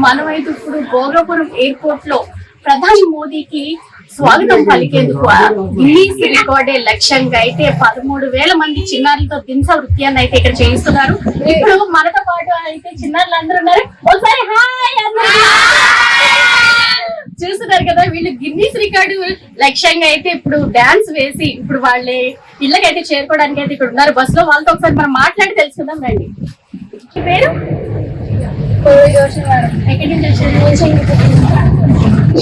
మనమైతే ఇప్పుడు భోగాపురం ఎయిర్పోర్ట్ లో ప్రధాని మోదీకి స్వాగతం పలికేందుకు గిన్నీస్ రికార్డే లక్ష్యంగా అయితే 13,000 మంది చిన్నారులతో దింస నృత్యాన్ని అయితే ఇక్కడ చేయిస్తున్నారు. ఇప్పుడు మనతో పాటు అయితే చిన్నారులు అందరూ ఉన్నారు. ఒకసారి చూస్తున్నారు కదా, వీళ్ళు గిన్నీస్ రికార్డు లక్ష్యంగా అయితే ఇప్పుడు డాన్స్ వేసి ఇప్పుడు వాళ్ళే ఇళ్ళకైతే చేరుకోవడానికి అయితే ఇక్కడ ఉన్నారు బస్ లో. వాళ్ళతో ఒకసారి మనం మాట్లాడి తెలుసుకుందాం రండి. పేరు ఎక్కడి నుంచి వచ్చారు?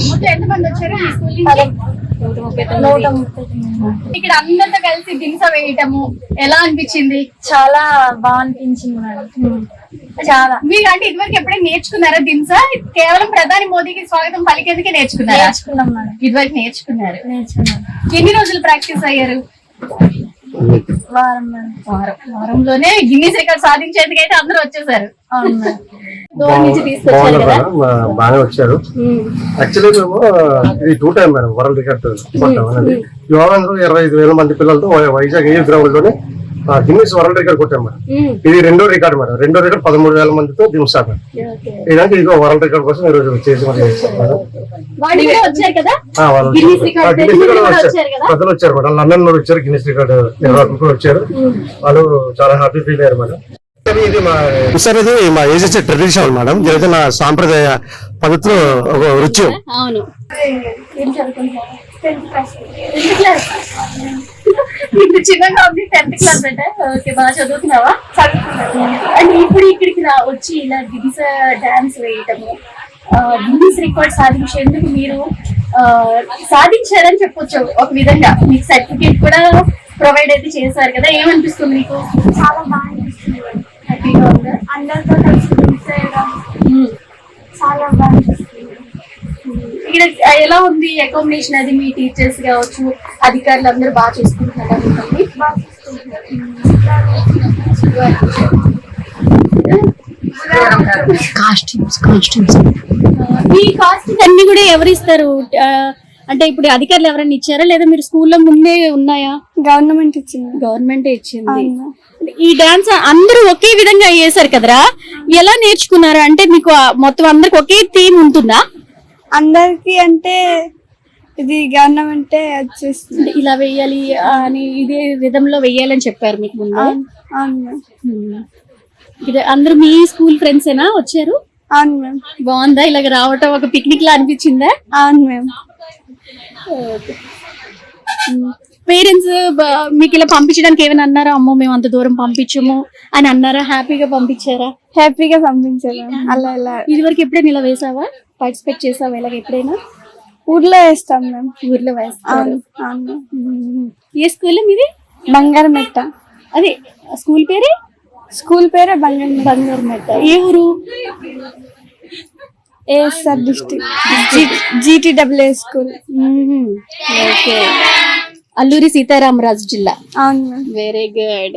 మొత్తం ఎంతమంది వచ్చారు మీ స్కూల్ నుంచి? ఇక్కడ అందరితో కలిసి దింస వేయటము ఎలా అనిపించింది? చాలా బాగా అనిపించింది మేడం. చాలా మీరు అంటే ఇదివరకు ఎప్పుడైనా నేర్చుకున్నారా దింస? కేవలం ప్రధాని మోదీకి స్వాగతం పలికేందుకే నేర్చుకున్నారా? నేర్చుకున్నాం మేడం. ఇదివరకు నేర్చుకున్నారు. ఎన్ని రోజులు ప్రాక్టీస్ అయ్యారు? వారంలోనే గిన్నీస్ రికార్డ్ సాధించేందుకు అయితే అందరూ వచ్చేసారు. దూరం నుంచి తీసుకొచ్చారు కదా? బాగా వచ్చారు. యాక్చువల్లీ మేము ఇది 2 టైం మేడం వరల్డ్ రికార్డ్ కొట్టామని. యోగాలో 25,000 మంది పిల్లలతో వైజాగ్ ఎయిర్ గ్రౌండ్ లోనే గిన్నీస్ వరల్డ్ రికార్డ్ కొట్టాం మేడం. ఇది 2వ రికార్డ్ మేడం. 2వ రికార్డ్ 13,000 మందితో దింసా మేడం. ఇదంటే ఇదిగో వరల్డ్ రికార్డ్ కోసం ఈ రోజు చేసి ప్రజలు వచ్చారు మేడం. లండన్ లో వచ్చారు, గిన్నీస్ రికార్డ్ నిర్వాహకులు వచ్చారు. వాళ్ళు చాలా హ్యాపీ ఫీల్ అయ్యారు మేడం. ఇది మా ఏజెన్సీ ట్రెడిషన్ మేడం. జరిగిన సాంప్రదాయ పద్ధతిలో ఒక రుచి. అవును, చిన్నగా ఉంది 10th క్లాస్ అంటే. ఓకే, బాగా చదువుతున్నావా? అండ్ ఇప్పుడు ఇక్కడికి వచ్చి ఇలా దింస డాన్స్ వేయటము గిన్నీస్ రికార్డ్ సాధించేందుకు మీరు సాధించారని చెప్పొచ్చు ఒక విధంగా. మీకు సర్టిఫికేట్ కూడా ప్రొవైడ్ అయితే చేశారు కదా, ఏమనిపిస్తుంది మీకు? చాలా బాగా అనిపిస్తుంది. హ్యాపీగా ఉందా? అందరితో కలిసి చాలా బాగా అనిపిస్తుంది. ఇక్కడ ఎలా ఉంది అకామిడేషన్? అది మీ టీచర్స్ కావచ్చు, అధికారులు అందరూ బాగా చూసుకుంటున్నారా? ఈ కాస్ట్యూమ్స్ అన్ని కూడా ఎవరు ఇస్తారు? అంటే ఇప్పుడు అధికారులు ఎవరైనా ఇచ్చారా లేదా మీరు స్కూల్లో ముందే ఉన్నాయా? గవర్నమెంట్ ఇచ్చింది. గవర్నమెంట్ ఇచ్చింది. ఈ డాన్స్ అందరూ ఒకే విధంగా చేశారు కదరా, ఎలా నేర్చుకున్నారు? అంటే మీకు మొత్తం అందరికి ఒకే థీమ్ ఉంటుందా? అందరికి అంటే ఇది గవర్నమెంట్ వచ్చేస్తుంది, ఇలా వెయ్యాలి అని ఇదే విధంలో వెయ్యాలని చెప్పారు మీకు ముందు? అందరూ మీ స్కూల్ ఫ్రెండ్స్ ఏనా వచ్చారు? అవును మ్యామ్. బాగుందా ఇలాగ రావటం? ఒక పిక్నిక్ లా అనిపించిందా? అవును మ్యామ్. పేరెంట్స్ మీకు ఇలా పంపించడానికి ఏమైనా అన్నారా? అమ్మో మేము అంత దూరం పంపించము అని అన్నారా? హ్యాపీగా పంపించారా? హ్యాపీగా పంపించారు. అలా ఇలా ఇదివరకు ఎప్పుడైనా ఇలా వేసావా? పార్టిసిపేట్ చేసావా ఇలాగ ఎప్పుడైనా? ఊర్లో వేస్తాం మేము. ఊర్లో వేస్తాం. ఏ స్కూల్ మీది? బంగారమెట్ట. అదే స్కూల్ పేరే? స్కూల్ పేరే బంగారమెట్ట. ఏ ఊరు? ASR district GTAA school. Okay, Alluri Sitaramaraju జిల్లా. అవును. Very good.